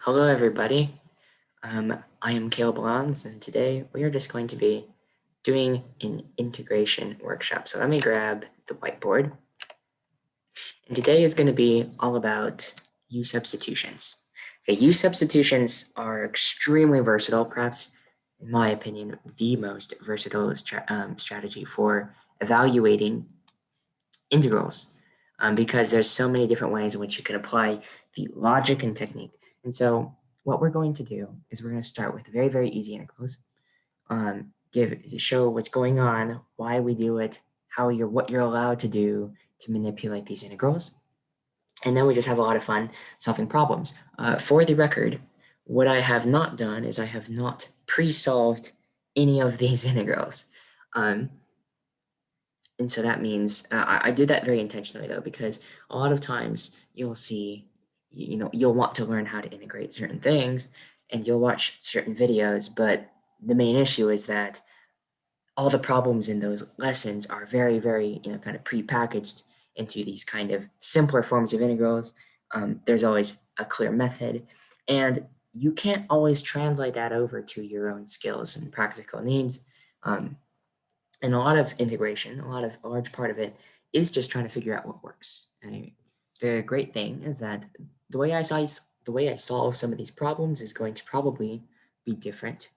Hello, everybody. I am Caleb Lons, and today we are just going to be doing an integration workshop. So let me grab the whiteboard. And today is going to be all about u-substitutions. Okay, u-substitutions are extremely versatile, perhaps, in my opinion, the most versatile strategy for evaluating integrals, because there's so many different ways in which you can apply the logic and technique. And so what we're going to do is we're going to start with very, very easy integrals, show what's going on, why we do it, what you're allowed to do to manipulate these integrals. And then we just have a lot of fun solving problems. For the record, what I have not done is I have not pre-solved any of these integrals. And so that means I did that very intentionally, though, because a lot of times you'll see, you'll want to learn how to integrate certain things and you'll watch certain videos. But the main issue is that all the problems in those lessons are very, very, kind of prepackaged into these kind of simpler forms of integrals. There's always a clear method, and you can't always translate that over to your own skills and practical needs. And a lot of integration, a large part of it is just trying to figure out what works. And the great thing is that the way I solve some of these problems is going to probably be different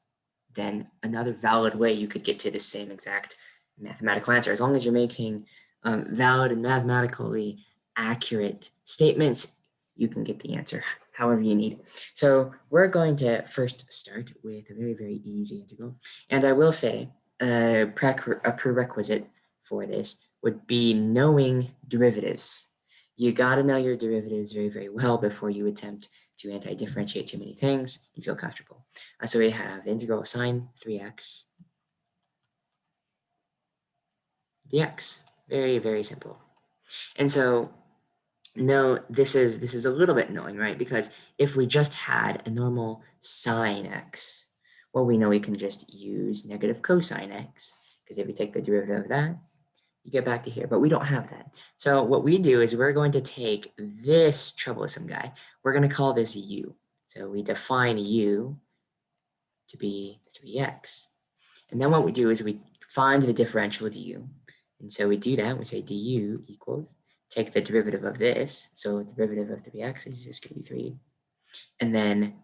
than another valid way you could get to the same exact mathematical answer. As long as you're making valid and mathematically accurate statements, you can get the answer however you need. So we're going to first start with a very, very easy integral. And I will say, a prerequisite for this would be knowing derivatives. You got to know your derivatives very, very well before you attempt to anti-differentiate too many things and feel comfortable. So we have integral sine 3x dx. Very, very simple. And so no, this is a little bit annoying, right? Because if we just had a normal sine x, well, we know we can just use negative cosine x, because if we take the derivative of that, you get back to here, but we don't have that. So what we do is we're going to take this troublesome guy. We're going to call this u. So we define u to be 3x. And then what we do is we find the differential du. And so we do that. We say du equals, take the derivative of this. So the derivative of 3x is just going to be 3. And then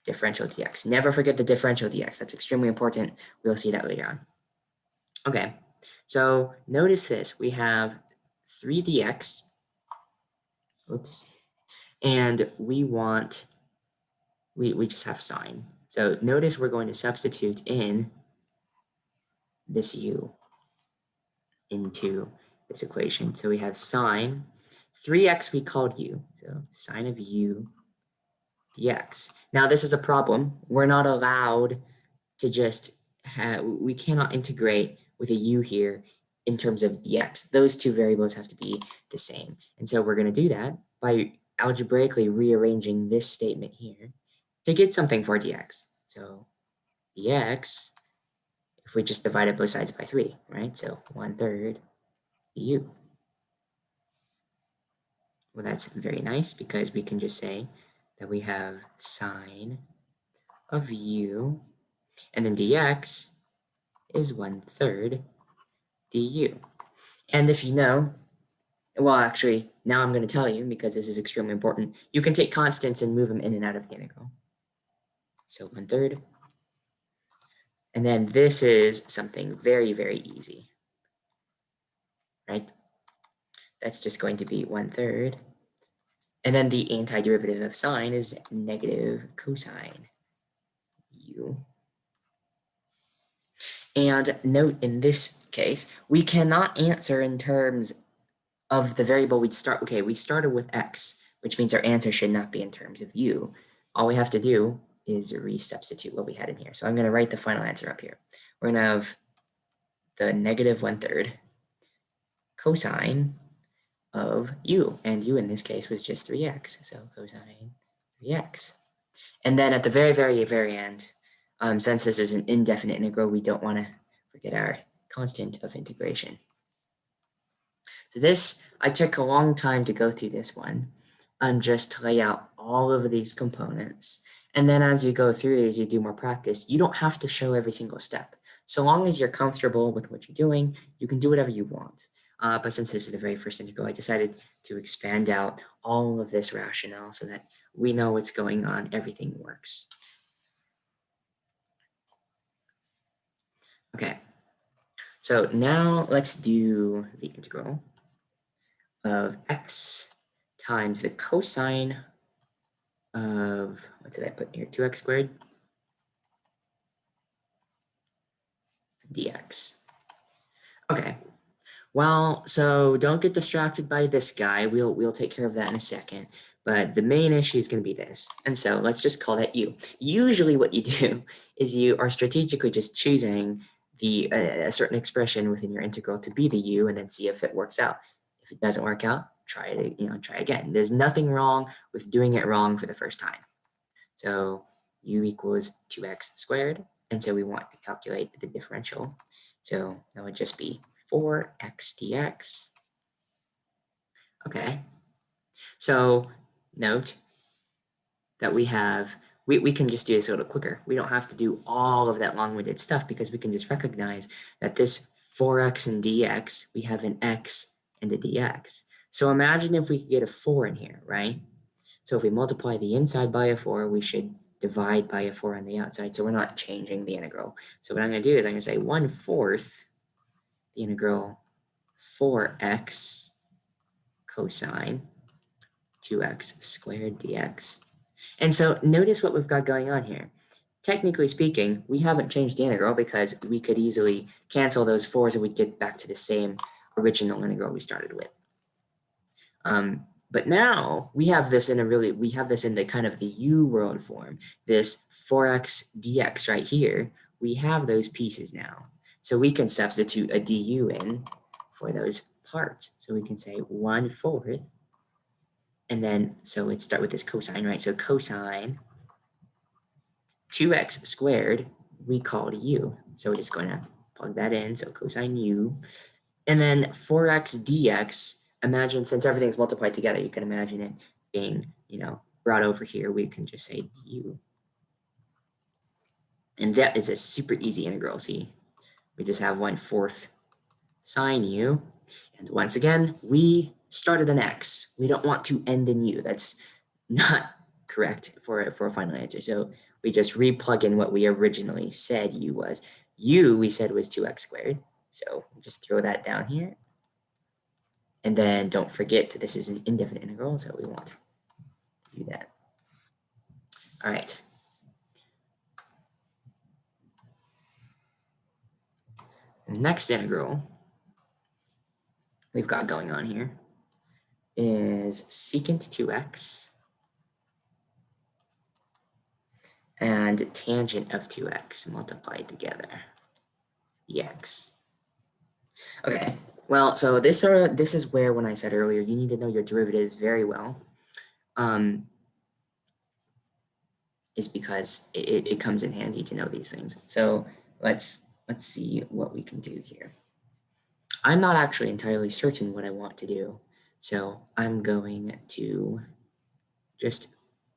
differential dx. Never forget the differential dx. That's extremely important. We'll see that later on. Okay, so notice this. We have 3 dx. Oops. And we just have sine. So notice we're going to substitute in this u into this equation. So we have sine 3x we called u. So sine of u dx. Now this is a problem. We're not allowed to just we cannot integrate with a u here in terms of dx. Those two variables have to be the same. And so we're going to do that by algebraically rearranging this statement here to get something for dx. So dx, if we just divided both sides by 3, right? So 1/3 du. Well, that's very nice because we can just say that we have sine of u, and then dx is 1/3 du. And if you know, well, actually, now I'm going to tell you because this is extremely important. You can take constants and move them in and out of the integral. So 1/3. And then this is something very, very easy, right? That's just going to be 1/3. And then the antiderivative of sine is negative cosine u. And note in this case, we cannot answer in terms of the variable we'd start. Okay, we started with x, which means our answer should not be in terms of u. All we have to do is resubstitute what we had in here. So I'm going to write the final answer up here. We're going to have the negative 1/3 cosine of u, and u in this case was just 3x, so cosine 3x. And then at the very, very, very end, since this is an indefinite integral, we don't want to forget our constant of integration. So this, I took a long time to go through this one, just to lay out all of these components. And then as you go through, as you do more practice, you don't have to show every single step. So long as you're comfortable with what you're doing, you can do whatever you want. But since this is the very first integral, I decided to expand out all of this rationale so that we know what's going on, everything works. Okay, so now let's do the integral of x times the cosine of, what did I put here, 2x squared dx. Okay, well, so don't get distracted by this guy. We'll take care of that in a second. But the main issue is going to be this. And so let's just call that u. Usually what you do is you are strategically just choosing the a certain expression within your integral to be the u and then see if it works out. If it doesn't work out, try it, try again. There's nothing wrong with doing it wrong for the first time. So u equals 2x squared. And so we want to calculate the differential. So that would just be 4x dx. Okay. So note that we can just do this a little quicker. We don't have to do all of that long-winded stuff because we can just recognize that this 4x and dx, we have an x and a dx. So imagine if we could get a 4 in here, right? So if we multiply the inside by a 4, we should divide by a 4 on the outside. So we're not changing the integral. So what I'm going to do is I'm going to say 1/4 the integral 4x cosine 2x squared dx. And so notice what we've got going on here. Technically speaking, we haven't changed the integral because we could easily cancel those 4s and we'd get back to the same original integral we started with. But now we have this in the kind of the u world form, this 4x dx right here. We have those pieces now. So we can substitute a du in for those parts. So we can say 1/4. And then, so let's start with this cosine, right? So cosine 2x squared, we called u. So we're just going to plug that in. So cosine u. And then 4x dx, imagine since everything's multiplied together, you can imagine it being, brought over here. We can just say du. And that is a super easy integral. See, we just have 1/4 sine u. And once again, we started an x. We don't want to end in u. That's not correct for a final answer. So we just replug in what we originally said u was. U we said was 2x squared. So just throw that down here. And then don't forget this is an indefinite integral, so we want to do that. All right. The next integral we've got going on here is secant 2x and tangent of 2x multiplied together, dx. Okay, well, so this is where, when I said earlier, you need to know your derivatives very well, is because it comes in handy to know these things. So let's see what we can do here. I'm not actually entirely certain what I want to do, so I'm going to just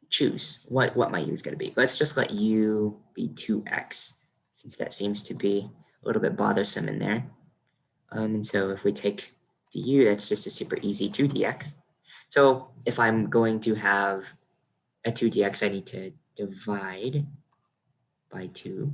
choose what my u is going to be. Let's just let u be 2x, since that seems to be a little bit bothersome in there. And so if we take du, that's just a super easy 2dx. So if I'm going to have a 2dx, I need to divide by 2.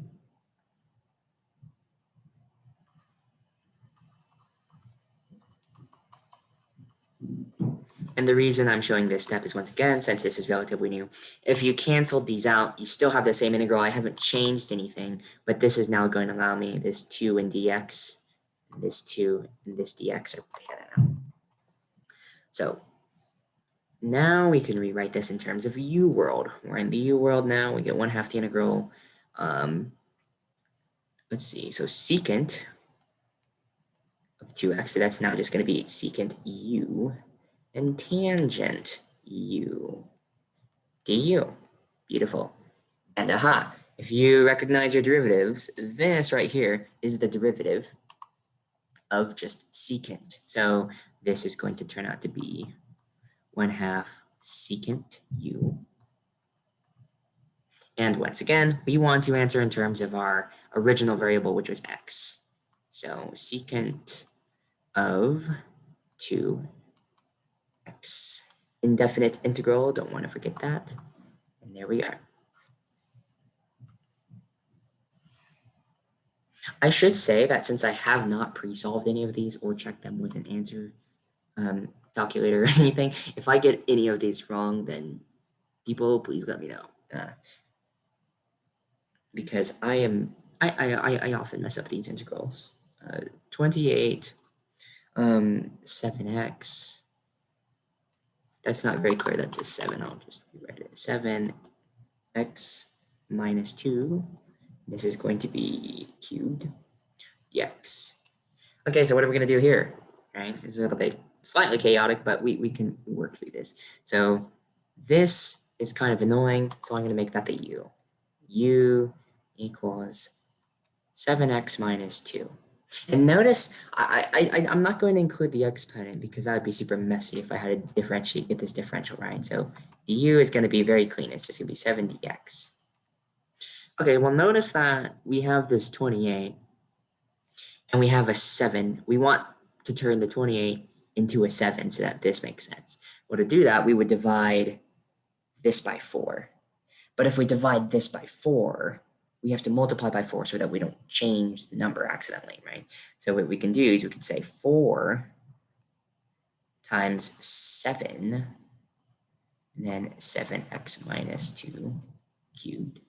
And the reason I'm showing this step is, once again, since this is relatively new, if you canceled these out, you still have the same integral. I haven't changed anything, but this is now going to allow me this 2 in dx, and this 2 and this dx are together now. So now we can rewrite this in terms of u world. We're in the u world now. We get 1/2 the integral. Let's see. So secant of 2x, so that's now just going to be secant u and tangent u du. Beautiful. And aha, if you recognize your derivatives, this right here is the derivative of just secant. So this is going to turn out to be 1/2 secant u And once again, we want to answer in terms of our original variable, which was x. So secant of 2x. Indefinite integral, don't want to forget that. And there we are. I should say that since I have not pre-solved any of these or checked them with an answer calculator or anything, if I get any of these wrong, then people, please let me know. Because I often mess up these integrals. 28, 7x. That's not very clear. That's a 7. I'll just rewrite it. 7x minus 2. This is going to be cubed dx. Okay, so what are we going to do here? All right, it's a little bit slightly chaotic, but we can work through this. So this is kind of annoying, so I'm going to make that the u. U equals 7x minus 2. And notice I'm not going to include the exponent because that would be super messy if I had to differentiate, get this differential right. So du is going to be very clean. It's just going to be 7 dx. Okay, well, notice that we have this 28 and we have a 7. We want to turn the 28 into a 7 so that this makes sense. Well, to do that, we would divide this by 4. But if we divide this by 4, we have to multiply by 4 so that we don't change the number accidentally, right? So what we can do is we can say 4 times 7, and then 7x minus 2 cubed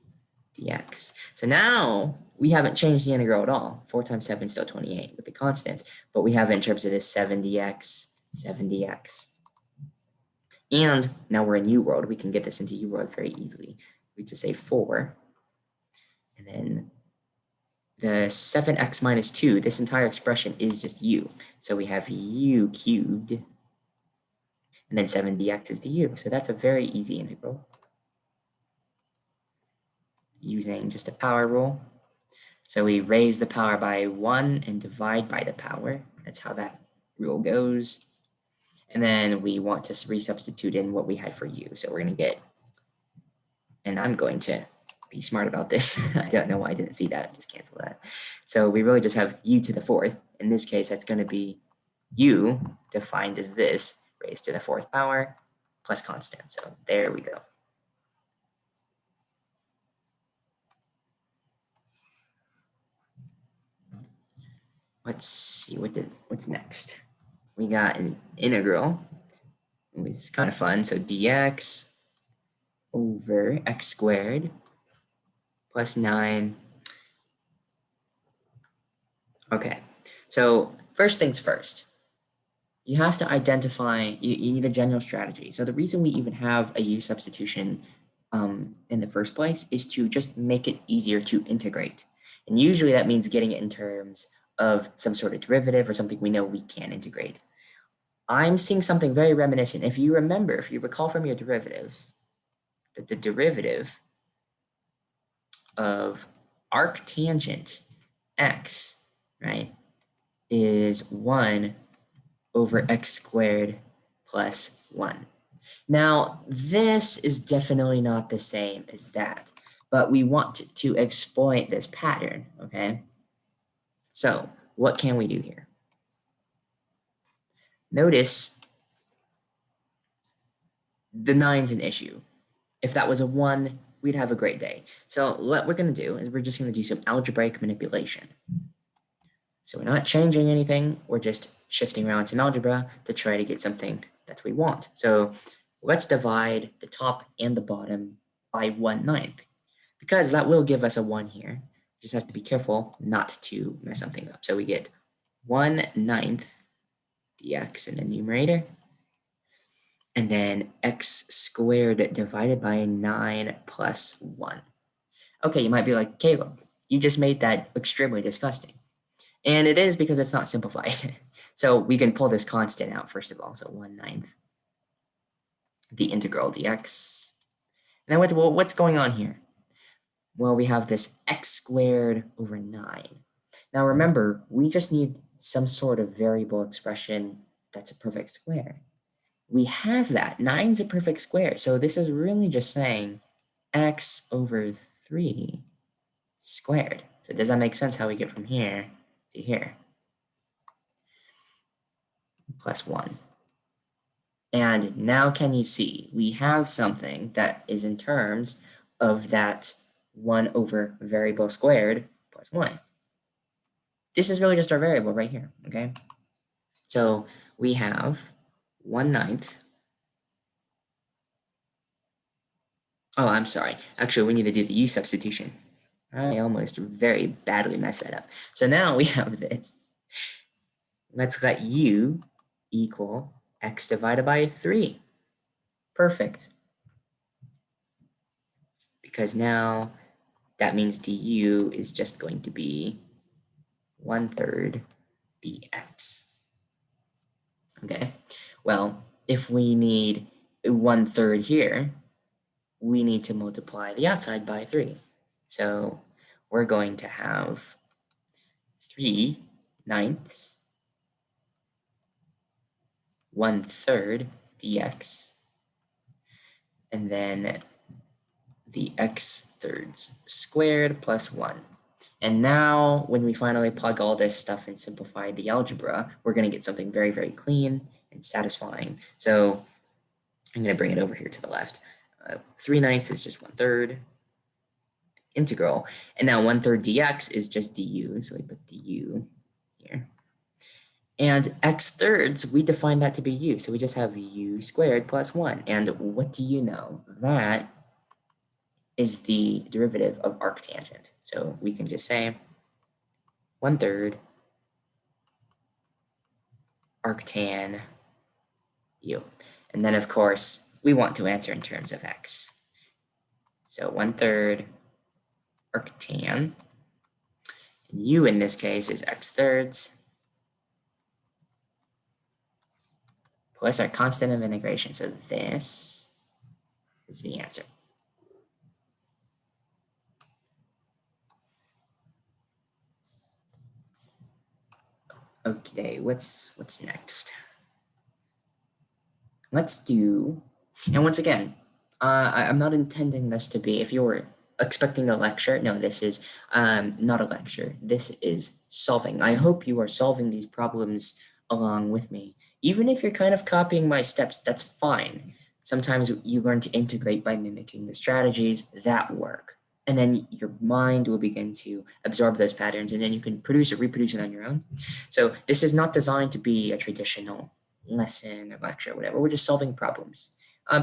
dx. So now we haven't changed the integral at all. 4 times 7 is still 28 with the constants, but we have it in terms of this 7 dx, 7 dx. And now we're in u world. We can get this into u world very easily. We just say 4, and then the 7x minus 2, this entire expression is just u. So we have u cubed, and then 7 dx is the u. So that's a very easy integral using just a power rule. So we raise the power by 1 and divide by the power. That's how that rule goes. And then we want to resubstitute in what we had for u. So we're going to get, and I'm going to be smart about this. I don't know why I didn't see that. Just cancel that. So we really just have u to the 4th. In this case, that's going to be u defined as this, raised to the 4th power plus constant. So there we go. Let's see what's next. We got an integral, which is kind of fun. So dx over x squared plus 9. Okay, so first things first, you have to identify, you need a general strategy. So the reason we even have a u-substitution in the first place is to just make it easier to integrate. And usually that means getting it in terms of some sort of derivative or something we know we can integrate. I'm seeing something very reminiscent. If you remember, if you recall from your derivatives, that the derivative of arctangent x, right, is 1 over x squared plus 1. Now, this is definitely not the same as that, but we want to exploit this pattern, okay? So what can we do here? Notice the 9's an issue. If that was a 1, we'd have a great day. So what we're going to do is we're just going to do some algebraic manipulation. So we're not changing anything. We're just shifting around some algebra to try to get something that we want. So let's divide the top and the bottom by 1/9, because that will give us a 1 here. Just have to be careful not to mess something up. So we get 1/9 dx in the numerator, and then x squared divided by 9 plus 1. Okay, you might be like, Caleb, you just made that extremely disgusting. And it is because it's not simplified. So we can pull this constant out first of all. So 1/9 the integral dx. And then what's going on here? Well, we have this x squared over 9. Now remember, we just need some sort of variable expression that's a perfect square. We have that. 9's a perfect square. So this is really just saying x over 3 squared. So does that make sense how we get from here to here? Plus 1. And now can you see we have something that is in terms of that 1 over variable squared plus 1. This is really just our variable right here, okay? So we have 1/9. Oh, I'm sorry. Actually, we need to do the u-substitution. I almost very badly messed that up. So now we have this. Let's let u equal x divided by 3. Perfect. Because now that means du is just going to be 1/3 dx. Okay, well, if we need 1/3 here, we need to multiply the outside by 3. So we're going to have 3/9 1/3 dx, and then the x thirds squared plus 1. And now when we finally plug all this stuff and simplify the algebra, we're going to get something very, very clean and satisfying. So I'm going to bring it over here to the left. 3/9 is just 1/3 integral. And now 1/3 dx is just du. So we put du here. And x thirds, we define that to be u. So we just have u squared plus 1. And what do you know? That is the derivative of arctangent. So we can just say 1/3 arctan u. And then, of course, we want to answer in terms of x. So 1/3 arctan. And u in this case is x thirds plus our constant of integration. So this is the answer. Okay, what's next? Let's do, and once again, I'm not intending this to be, if you were expecting a lecture, no, this is not a lecture. This is solving. I hope you are solving these problems along with me. Even if you're kind of copying my steps, that's fine. Sometimes you learn to integrate by mimicking the strategies that work. And then your mind will begin to absorb those patterns, and then you can produce or reproduce it on your own. So this is not designed to be a traditional lesson or lecture or whatever. We're just solving problems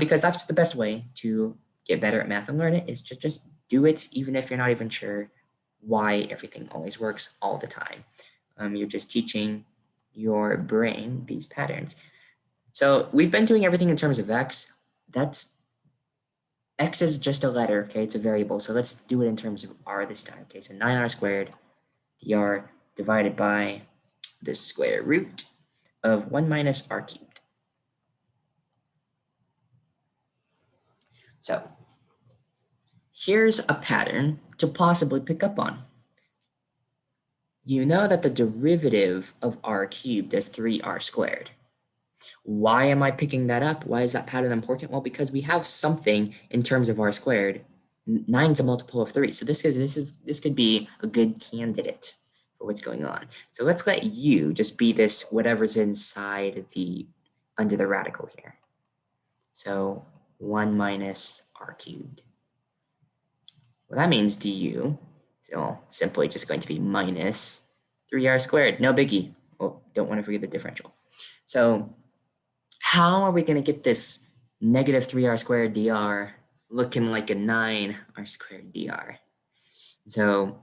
because that's the best way to get better at math and learn it is to just do it, even if you're not even sure why everything always works all the time. You're just teaching your brain these patterns. So we've been doing everything in terms of x. X is just a letter, okay? It's a variable. So let's do it in terms of r this time. Okay, so 9r squared dr divided by the square root of 1 minus r cubed. So here's a pattern to possibly pick up on. You know that the derivative of r cubed is 3r squared. Why am I picking that up? Why is that pattern important? Well, because we have something in terms of r squared. 9 is a multiple of 3. So this could be a good candidate for what's going on. So let's let u just be this whatever's inside under the radical here. So 1 minus r cubed. Well, that means du so simply just going to be minus 3r squared. No biggie. Oh, don't want to forget the differential. So how are we going to get this negative 3r squared dr looking like a 9r squared dr? So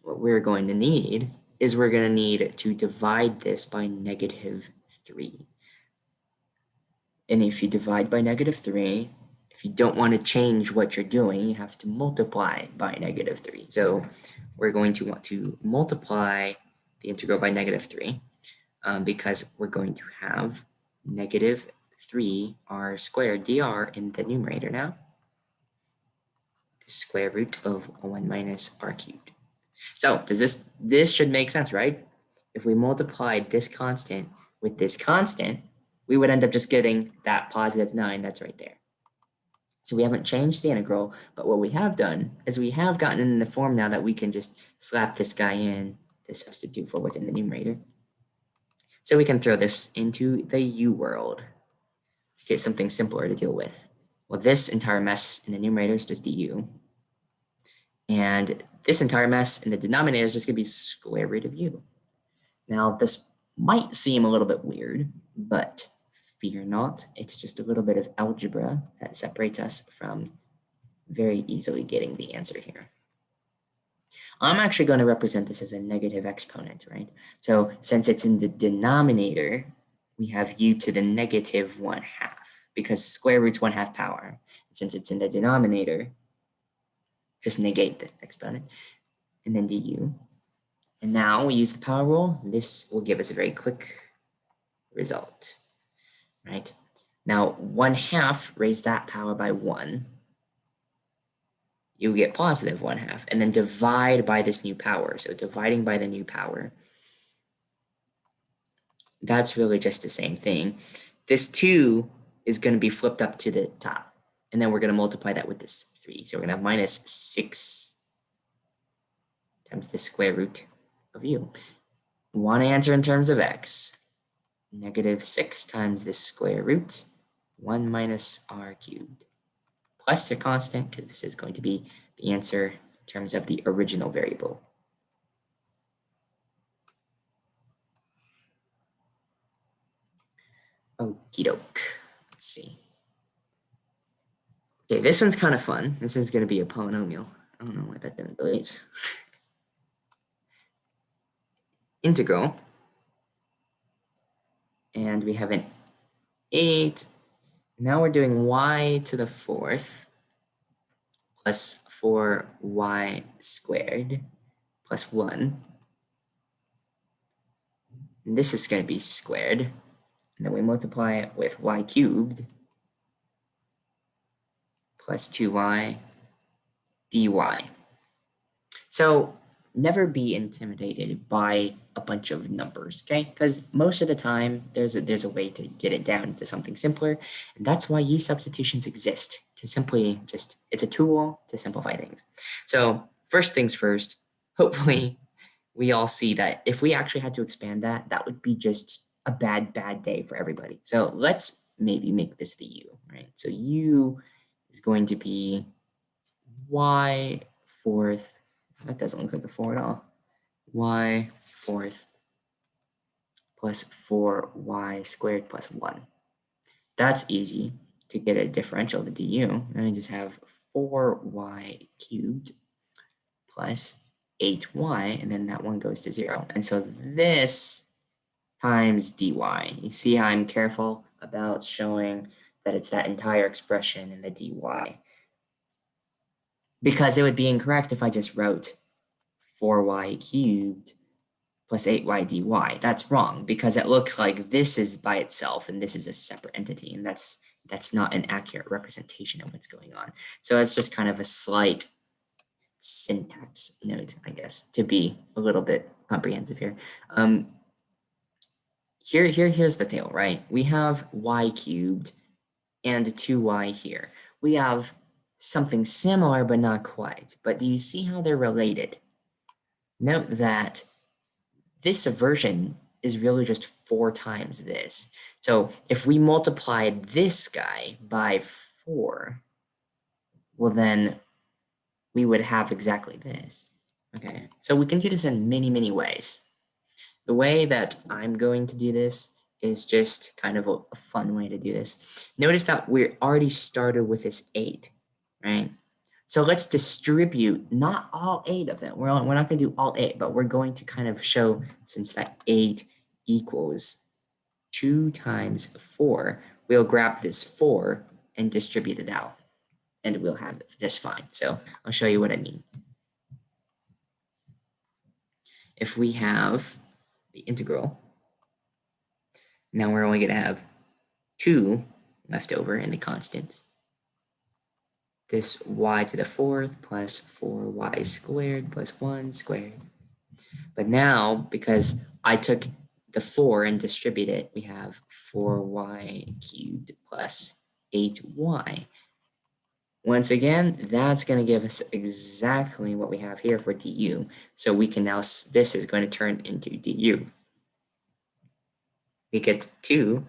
what we're going to need is we're going to need to divide this by negative 3. And if you divide by negative 3, if you don't want to change what you're doing, you have to multiply by negative 3. So we're going to want to multiply the integral by negative 3 because we're going to have negative 3r squared dr in the numerator now. The square root of 1 minus r cubed. So this should make sense, right? If we multiplied this constant with this constant, we would end up just getting that positive 9 that's right there. So we haven't changed the integral, but what we have done is we have gotten in the form now that we can just slap this guy in to substitute for what's in the numerator. So we can throw this into the u world to get something simpler to deal with. Well, this entire mess in the numerator is just du. And this entire mess in the denominator is just going to be square root of u. Now, this might seem a little bit weird, but fear not. It's just a little bit of algebra that separates us from very easily getting the answer here. I'm actually going to represent this as a negative exponent, right? So since it's in the denominator, we have u to the negative 1/2 because square root's 1/2 power. Since it's in the denominator, just negate the exponent and then du. And now we use the power rule. This will give us a very quick result, right? Now 1/2 raise that power by 1. You get positive 1/2 and then divide by this new power. So dividing by the new power, that's really just the same thing. This 2 is going to be flipped up to the top. And then we're going to multiply that with this 3. So we're going to have minus 6 times the square root of u. Want to answer in terms of x. Negative 6 times the square root, 1 minus r cubed. Plus your constant, because this is going to be the answer in terms of the original variable. Okie doke. Let's see. Okay, this one's kind of fun. This is going to be a polynomial. I don't know why that didn't delete. Integral. And we have an 8. Now we're doing y to the 4th plus 4y squared plus 1. And this is going to be squared. And then we multiply it with y cubed plus 2y dy. So never be intimidated by a bunch of numbers, okay? Because most of the time there's a way to get it down to something simpler. And that's why u-substitutions exist, to simply just, it's a tool to simplify things. So first things first, hopefully we all see that if we actually had to expand that, that would be just a bad day for everybody. So let's maybe make this the u, right? So u is going to be y 4th. That doesn't look like a 4 at all. Y 4th plus 4y squared plus 1. That's easy to get a differential of the du. And I just have 4y cubed plus 8y, and then that one goes to 0. And so this times dy. You see how I'm careful about showing that it's that entire expression in the dy. Because it would be incorrect if I just wrote 4y cubed plus 8y dy. That's wrong because it looks like this is by itself and this is a separate entity, and that's not an accurate representation of what's going on. So it's just kind of a slight syntax note, I guess, to be a little bit comprehensive here. Here's the deal, right? We have y cubed and 2y here. We have something similar, but not quite. But do you see how they're related? Note that this version is really just 4 times this. So if we multiplied this guy by 4, well, then we would have exactly this. Okay, so we can do this in many, many ways. The way that I'm going to do this is just kind of a fun way to do this. Notice that we already started with this 8, right? So let's distribute not all 8 of them. We're not going to do all 8, but we're going to kind of show, since that 8 equals 2 times 4, we'll grab this 4 and distribute it out, and we'll have it just fine. So I'll show you what I mean. If we have the integral, now we're only going to have 2 left over in the constants. This y to the 4th plus 4y squared plus 1 squared. But now, because I took the 4 and distributed it, we have 4y cubed plus 8y. Once again, that's going to give us exactly what we have here for du. So we can now, this is going to turn into du. We get 2,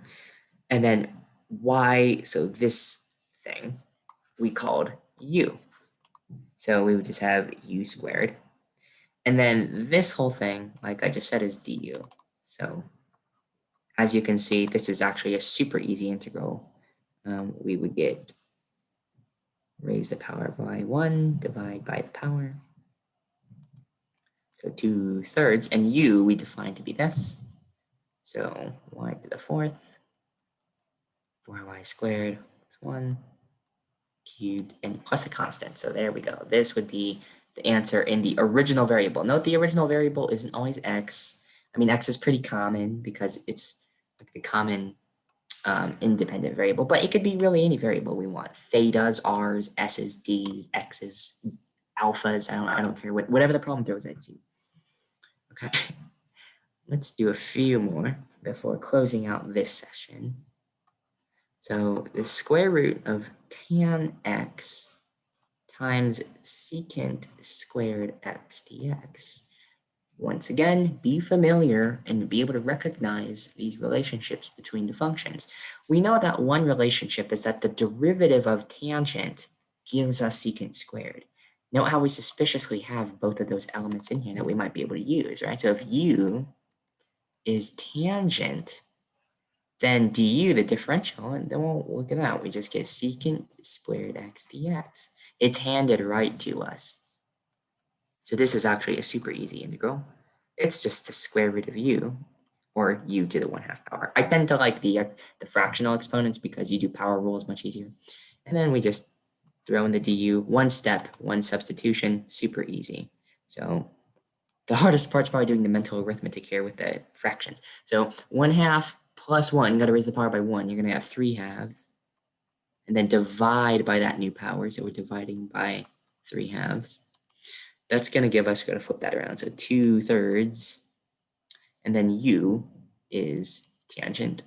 and then y, so this thing we called u. So we would just have u squared. And then this whole thing, like I just said, is du. So as you can see, this is actually a super easy integral. We would get raise the power by 1, divide by the power. So 2/3, and u we define to be this. So y to the 4th, 4y squared is 1 cubed, and plus a constant. So there we go. This would be the answer in the original variable. Note the original variable isn't always x. I mean, x is pretty common because it's like the common independent variable, but it could be really any variable we want. Thetas, r's, s's, d's, x's, alphas. I don't care whatever the problem throws at you. Okay, let's do a few more before closing out this session. So the square root of tan x times secant squared x dx. Once again, be familiar and be able to recognize these relationships between the functions. We know that one relationship is that the derivative of tangent gives us secant squared. Note how we suspiciously have both of those elements in here that we might be able to use, right? So if u is tangent, then du, the differential, and then we'll look at that. We just get secant squared x dx. It's handed right to us. So this is actually a super easy integral. It's just the square root of u, or u to the 1/2 power. I tend to like the fractional exponents because you do power rules much easier. And then we just throw in the du, one step, one substitution, super easy. So the hardest part's probably doing the mental arithmetic here with the fractions. So 1/2 plus 1, you got to raise the power by 1. You're going to have 3/2. And then divide by that new power. So we're dividing by 3/2. That's going to give us, we're going to flip that around. So 2/3. And then u is tangent.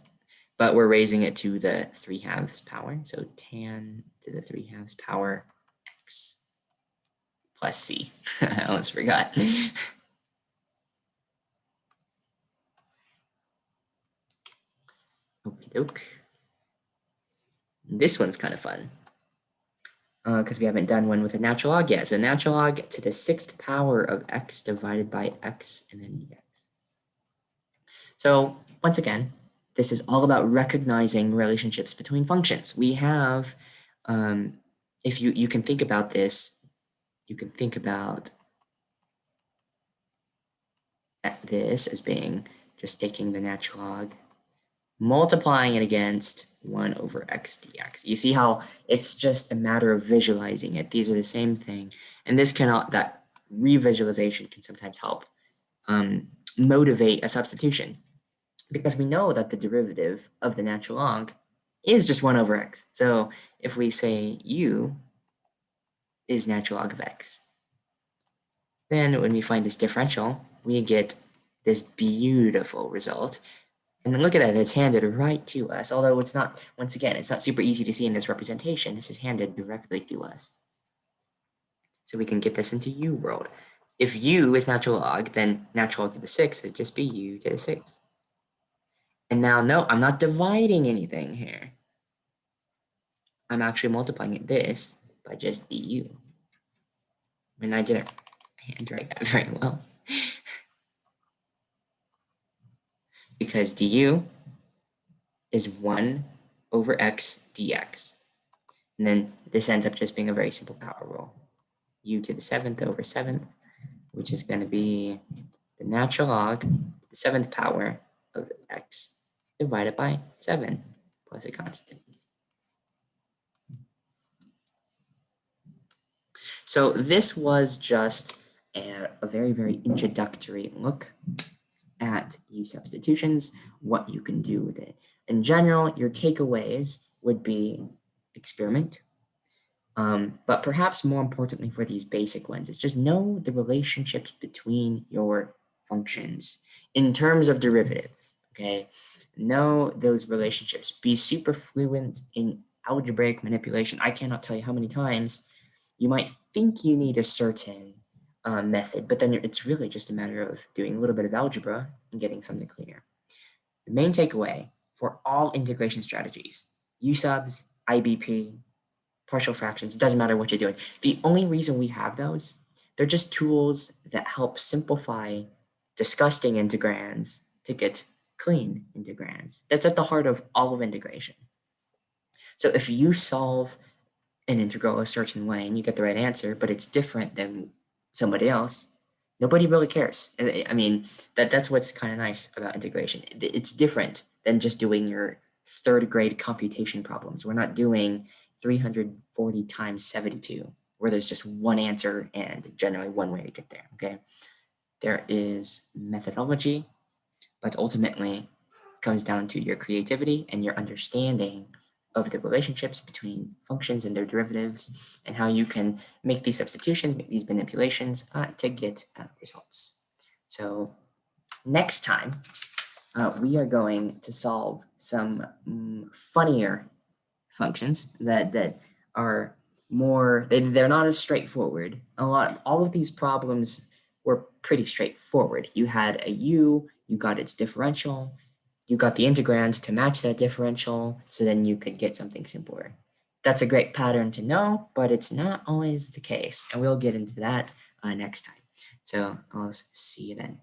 But we're raising it to the 3/2 power. So tan to the 3/2 power x plus c. I almost forgot. Okie doke. This one's kind of fun because we haven't done one with a natural log yet. So natural log to the 6th power of x divided by x and then dx. So once again, this is all about recognizing relationships between functions. We have, if you can think about this, you can think about this as being just taking the natural log, multiplying it against 1 over x dx. You see how it's just a matter of visualizing it. These are the same thing. And this cannot, that revisualization can sometimes help motivate a substitution because we know that the derivative of the natural log is just 1 over x. So if we say u is natural log of x, then when we find this differential, we get this beautiful result. And then look at that, it's handed right to us. Although it's not, once again, it's not super easy to see in this representation. This is handed directly to us. So we can get this into u world. If u is natural log, then natural log to the 6th, it'd just be u to the 6th. And now, no, I'm not dividing anything here. I'm actually multiplying it this by just du. And I didn't handwrite that very well. Because du is 1 over x dx. And then this ends up just being a very simple power rule. U to the 7th over 7th, which is going to be the natural log to the 7th power of x divided by 7 plus a constant. So this was just a very, very introductory look at u-substitutions, what you can do with it. In general, your takeaways would be experiment. But perhaps more importantly for these basic ones, is just know the relationships between your functions in terms of derivatives, okay? Know those relationships. Be super fluent in algebraic manipulation. I cannot tell you how many times you might think you need a certain method, but then it's really just a matter of doing a little bit of algebra and getting something cleaner. The main takeaway for all integration strategies, u-subs, IBP, partial fractions, doesn't matter what you're doing. The only reason we have those, they're just tools that help simplify disgusting integrands to get clean integrands. That's at the heart of all of integration. So if you solve an integral a certain way and you get the right answer, but it's different than somebody else, nobody really cares. I mean, that's what's kind of nice about integration. It's different than just doing your third grade computation problems. We're not doing 340 times 72, where there's just one answer and generally one way to get there, okay? There is methodology, but ultimately it comes down to your creativity and your understanding of the relationships between functions and their derivatives and how you can make these substitutions, make these manipulations to get results. So next time, we are going to solve some funnier functions that are more, they're not as straightforward. All of these problems were pretty straightforward. You had a u, you got its differential, you got the integrands to match that differential, so then you could get something simpler. That's a great pattern to know, but it's not always the case, and we'll get into that next time. So I'll see you then.